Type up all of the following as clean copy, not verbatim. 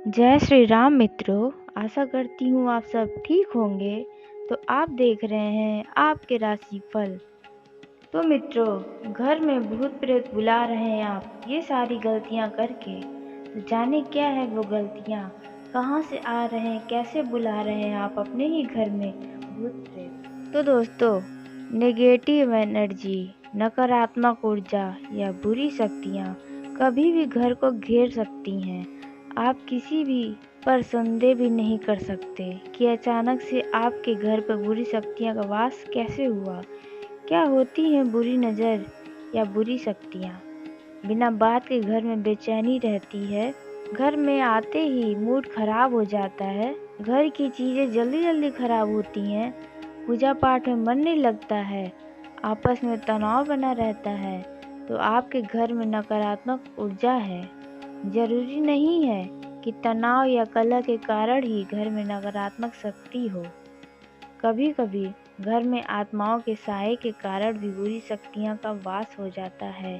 जय श्री राम मित्रों। आशा करती हूँ आप सब ठीक होंगे। तो आप देख रहे हैं आपके राशि फल। तो मित्रों, घर में भूत प्रेत बुला रहे हैं आप ये सारी गलतियाँ करके। तो जाने क्या है वो गलतियाँ, कहाँ से आ रहे हैं, कैसे बुला रहे हैं आप अपने ही घर में भूत प्रेत। तो दोस्तों, नेगेटिव एनर्जी, नकारात्मक ऊर्जा या बुरी शक्तियाँ कभी भी घर को घेर सकती हैं। आप किसी भी पर संदेह भी नहीं कर सकते कि अचानक से आपके घर पर बुरी शक्तियाँ का वास कैसे हुआ। क्या होती हैं बुरी नज़र या बुरी शक्तियाँ। बिना बात के घर में बेचैनी रहती है, घर में आते ही मूड खराब हो जाता है, घर की चीज़ें जल्दी जल्दी खराब होती हैं, पूजा पाठ में मन नहीं लगता है, आपस में तनाव बना रहता है। तो आपके घर में नकारात्मक ऊर्जा है। जरूरी नहीं है कि तनाव या कलह के कारण ही घर में नकारात्मक शक्ति हो। कभी कभी घर में आत्माओं के साये के कारण भी बुरी शक्तियां का वास हो जाता है।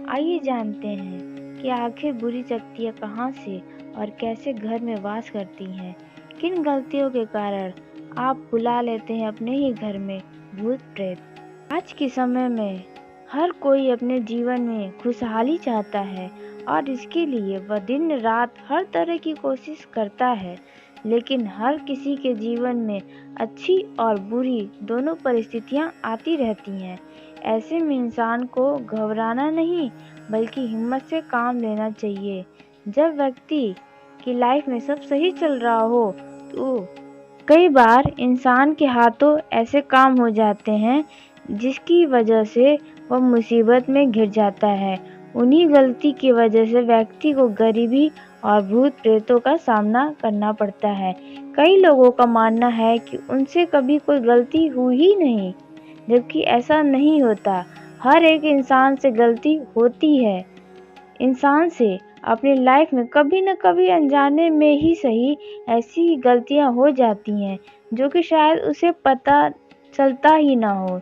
आइए जानते हैं कि आखिर बुरी शक्तियां कहां से और कैसे घर में वास करती हैं। किन गलतियों के कारण आप बुला लेते हैं अपने ही घर में भूत प्रेत। आज के समय में हर कोई अपने जीवन में खुशहाली चाहता है और इसके लिए वह दिन रात हर तरह की कोशिश करता है, लेकिन हर किसी के जीवन में अच्छी और बुरी दोनों परिस्थितियां आती रहती हैं। ऐसे में इंसान को घबराना नहीं बल्कि हिम्मत से काम लेना चाहिए। जब व्यक्ति की लाइफ में सब सही चल रहा हो तो कई बार इंसान के हाथों ऐसे काम हो जाते हैं जिसकी वजह से वह मुसीबत में घिर जाता है। उन्हीं गलती की वजह से व्यक्ति को गरीबी और भूत प्रेतों का सामना करना पड़ता है। कई लोगों का मानना है कि उनसे कभी कोई गलती हुई ही नहीं, जबकि ऐसा नहीं होता। हर एक इंसान से गलती होती है। इंसान से अपनी लाइफ में कभी न कभी अनजाने में ही सही ऐसी गलतियां हो जाती हैं जो कि शायद उसे पता चलता ही ना हो।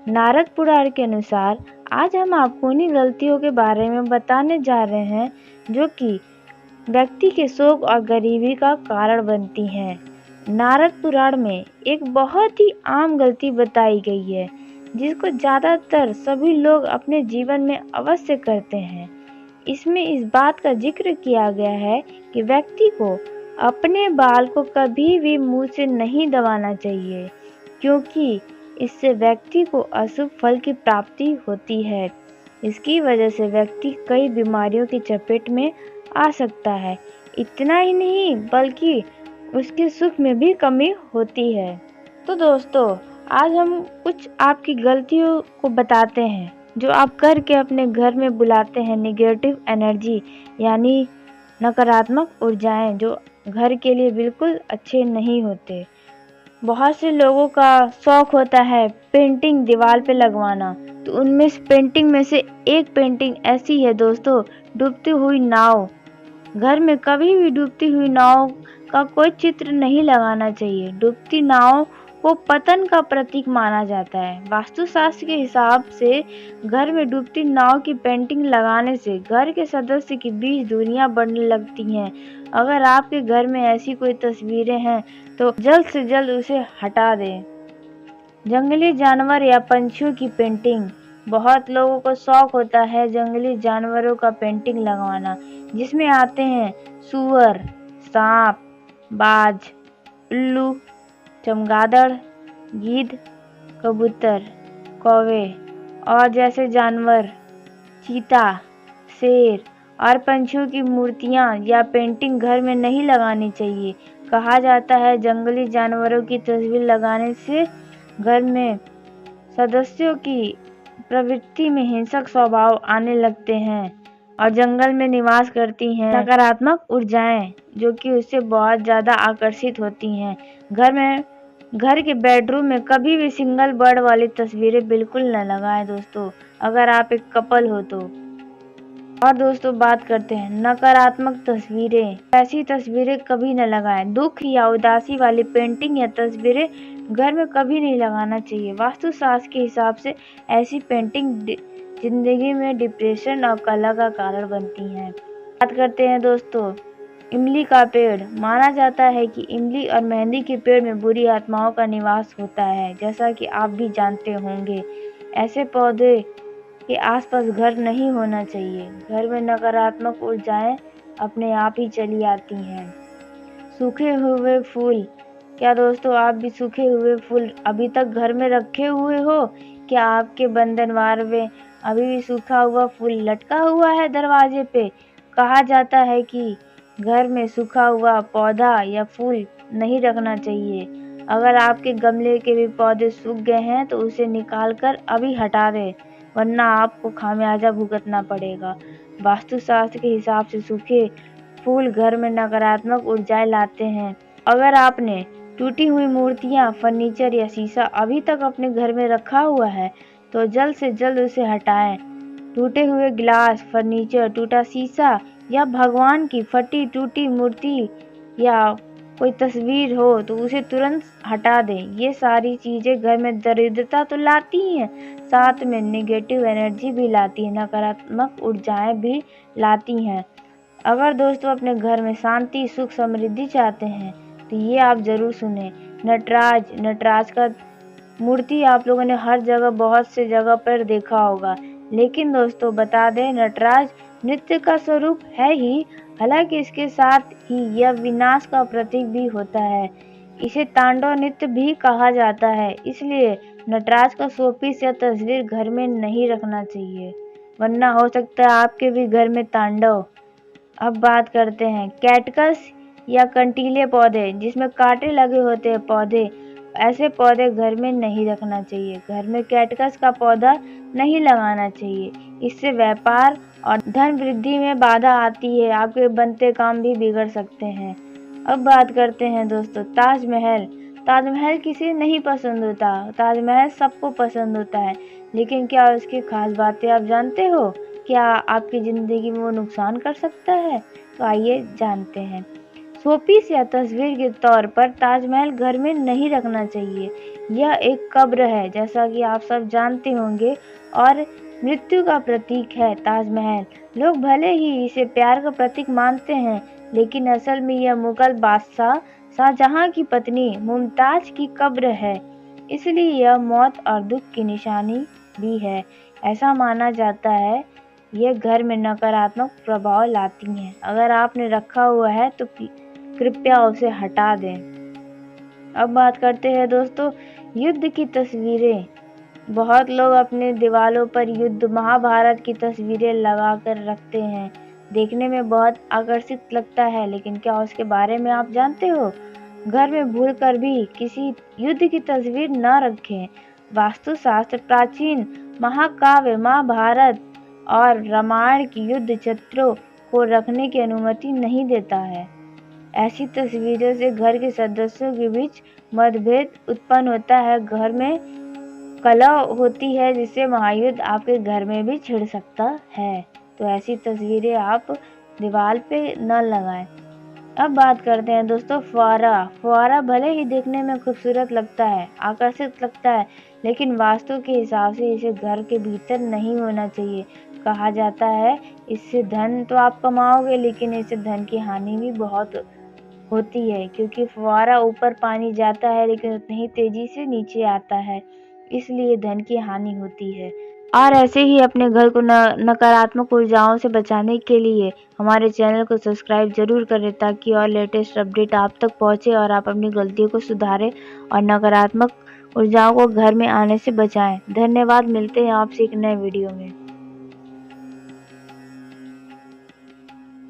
नारद पुराण के अनुसार आज हम आपको उन्हीं गलतियों के बारे में बताने जा रहे हैं जो कि व्यक्ति के शोक और गरीबी का कारण बनती हैं। नारद पुराण में एक बहुत ही आम गलती बताई गई है जिसको ज़्यादातर सभी लोग अपने जीवन में अवश्य करते हैं। इसमें इस बात का जिक्र किया गया है कि व्यक्ति को अपने बाल को कभी भी मुंह से नहीं दबाना चाहिए, क्योंकि इससे व्यक्ति को अशुभ फल की प्राप्ति होती है। इसकी वजह से व्यक्ति कई बीमारियों की चपेट में आ सकता है। इतना ही नहीं बल्कि उसके सुख में भी कमी होती है। तो दोस्तों, आज हम कुछ आपकी गलतियों को बताते हैं जो आप करके अपने घर में बुलाते हैं नेगेटिव एनर्जी, यानी नकारात्मक ऊर्जाएं जो घर के लिए बिल्कुल अच्छे नहीं होते। बहुत से लोगों का शौक होता है पेंटिंग दीवार पे लगवाना, तो उनमें से पेंटिंग में से एक पेंटिंग ऐसी है दोस्तों, डूबती हुई नाव। घर में कभी भी डूबती हुई नाव का कोई चित्र नहीं लगाना चाहिए। डूबती नाव को पतन का प्रतीक माना जाता है। वास्तुशास्त्र के हिसाब से घर में डूबती नाव की पेंटिंग लगाने से घर के सदस्य के बीच दूरियां बढ़ने लगती हैं। अगर आपके घर में ऐसी कोई तस्वीरें हैं तो जल्द से जल्द उसे हटा दें। जंगली जानवर या पंछियों की पेंटिंग, बहुत लोगों को शौक होता है जंगली जानवरों का पेंटिंग लगवाना, जिसमें आते हैं सूअर, सांप, बाज, उल्लू, चमगादड़, गिद्ध, कबूतर, कौवे और जैसे जानवर, चीता, शेर और पंछियों की मूर्तियां या पेंटिंग घर में नहीं लगानी चाहिए। कहा जाता है जंगली जानवरों की तस्वीर लगाने से घर में सदस्यों की प्रवृत्ति में हिंसक स्वभाव आने लगते हैं और जंगल में निवास करती हैं नकारात्मक ऊर्जाएं जो कि उससे बहुत ज़्यादा आकर्षित होती हैं। घर के बेडरूम में कभी भी सिंगल बर्ड वाली तस्वीरें बिल्कुल न लगाएं दोस्तों, अगर आप एक कपल हो तो। और दोस्तों, बात करते हैं नकारात्मक तस्वीरें। ऐसी तस्वीरें कभी न लगाएं। दुख या उदासी वाली पेंटिंग या तस्वीरें घर में कभी नहीं लगाना चाहिए। वास्तुशास्त्र के हिसाब से ऐसी पेंटिंग जिंदगी में डिप्रेशन और कलह का कारण बनती हैं। बात करते हैं दोस्तों इमली का पेड़। माना जाता है कि इमली और मेहंदी के पेड़ में बुरी आत्माओं का निवास होता है, जैसा कि आप भी जानते होंगे। ऐसे पौधे के आसपास घर नहीं होना चाहिए। घर में नकारात्मक ऊर्जाएं अपने आप ही चली आती हैं। सूखे हुए फूल। क्या दोस्तों आप भी सूखे हुए फूल अभी तक घर में रखे हुए हो? क्या आपके बंधनवार में अभी भी सूखा हुआ फूल लटका हुआ है दरवाजे पे? कहा जाता है कि घर में सूखा हुआ पौधा या फूल नहीं रखना चाहिए। अगर आपके गमले के भी पौधे सूख गए हैं तो उसे निकाल कर अभी हटा दें, वरना आपको खामियाजा भुगतना पड़ेगा। वास्तुशास्त्र के हिसाब से सूखे फूल घर में नकारात्मक ऊर्जाएं लाते हैं। अगर आपने टूटी हुई मूर्तियां, फर्नीचर या शीशा अभी तक अपने घर में रखा हुआ है तो जल्द से जल्द उसे हटाएं। टूटे हुए गिलास, फर्नीचर, टूटा शीशा या भगवान की फटी टूटी मूर्ति या कोई तस्वीर हो तो उसे तुरंत हटा दें। ये सारी चीजें घर में दरिद्रता तो लाती हैं, साथ में नेगेटिव एनर्जी भी लाती है, नकारात्मक ऊर्जाएं भी लाती हैं। अगर दोस्तों अपने घर में शांति, सुख, समृद्धि चाहते हैं तो ये आप जरूर सुने। नटराज का मूर्ति आप लोगों ने हर जगह, बहुत से जगह पर देखा होगा, लेकिन दोस्तों बता दें नटराज नृत्य का स्वरूप है ही, हालांकि इसके साथ ही यह विनाश का प्रतीक भी होता है। इसे तांडव नृत्य भी कहा जाता है, इसलिए नटराज का शोपीस या तस्वीर घर में नहीं रखना चाहिए, वरना हो सकता है आपके भी घर में तांडव। अब बात करते हैं कैक्टस या कंटीले पौधे, जिसमें कांटे लगे होते हैं पौधे। ऐसे पौधे घर में नहीं रखना चाहिए। घर में कैक्टस का पौधा नहीं लगाना चाहिए, इससे व्यापार और धन वृद्धि में बाधा आती है, आपके बनते काम भी बिगड़ सकते हैं। अब बात करते हैं दोस्तों ताजमहल। ताजमहल किसे नहीं पसंद होता? ताजमहल सबको पसंद होता है, लेकिन क्या उसकी खास बातें आप जानते हो? क्या आपकी ज़िंदगी में वो नुकसान कर सकता है? तो आइए जानते हैं। शोपीस या तस्वीर के तौर पर ताजमहल घर में नहीं रखना चाहिए। यह एक कब्र है, जैसा कि आप सब जानते होंगे, और मृत्यु का प्रतीक है ताजमहल। लोग भले ही इसे प्यार का प्रतीक मानते हैं, लेकिन असल में यह मुगल बादशाह शाहजहां की पत्नी मुमताज की कब्र है, इसलिए यह मौत और दुख की निशानी भी है। ऐसा माना जाता है यह घर में नकारात्मक प्रभाव लाती हैं। अगर आपने रखा हुआ है तो कृपया उसे हटा दें। अब बात करते हैं दोस्तों युद्ध की तस्वीरें। बहुत लोग अपने दीवारों पर युद्ध, महाभारत की तस्वीरें लगा कर रखते हैं। देखने में बहुत आकर्षित लगता है, लेकिन क्या उसके बारे में आप जानते हो? घर में भूलकर भी किसी युद्ध की तस्वीर न रखें। वास्तुशास्त्र प्राचीन महाकाव्य महाभारत और रामायण की युद्ध चित्रों को रखने की अनुमति नहीं देता है। ऐसी तस्वीरों से घर के सदस्यों के बीच मतभेद उत्पन्न होता है, घर में कलह होती है, जिससे महायुद्ध आपके घर में भी छिड़ सकता है। तो ऐसी तस्वीरें आप दीवार पे न लगाएं। अब बात करते हैं दोस्तों फुआरा। फुआरा भले ही देखने में खूबसूरत लगता है, आकर्षित लगता है, लेकिन वास्तु के हिसाब से इसे घर के भीतर नहीं होना चाहिए। कहा जाता है इससे धन तो आप कमाओगे, लेकिन इससे धन की हानि भी बहुत होती है, क्योंकि फुआरा ऊपर पानी जाता है लेकिन उतनी ही तेजी से नीचे आता है, इसलिए धन की हानि होती है। और ऐसे ही अपने घर को नकारात्मक ऊर्जाओं से बचाने के लिए हमारे चैनल को सब्सक्राइब जरूर करें, ताकि और लेटेस्ट अपडेट आप तक पहुंचे और आप अपनी गलतियों को सुधारें और नकारात्मक ऊर्जाओं को घर में आने से बचाएं। धन्यवाद, मिलते हैं आपसे एक नए वीडियो में।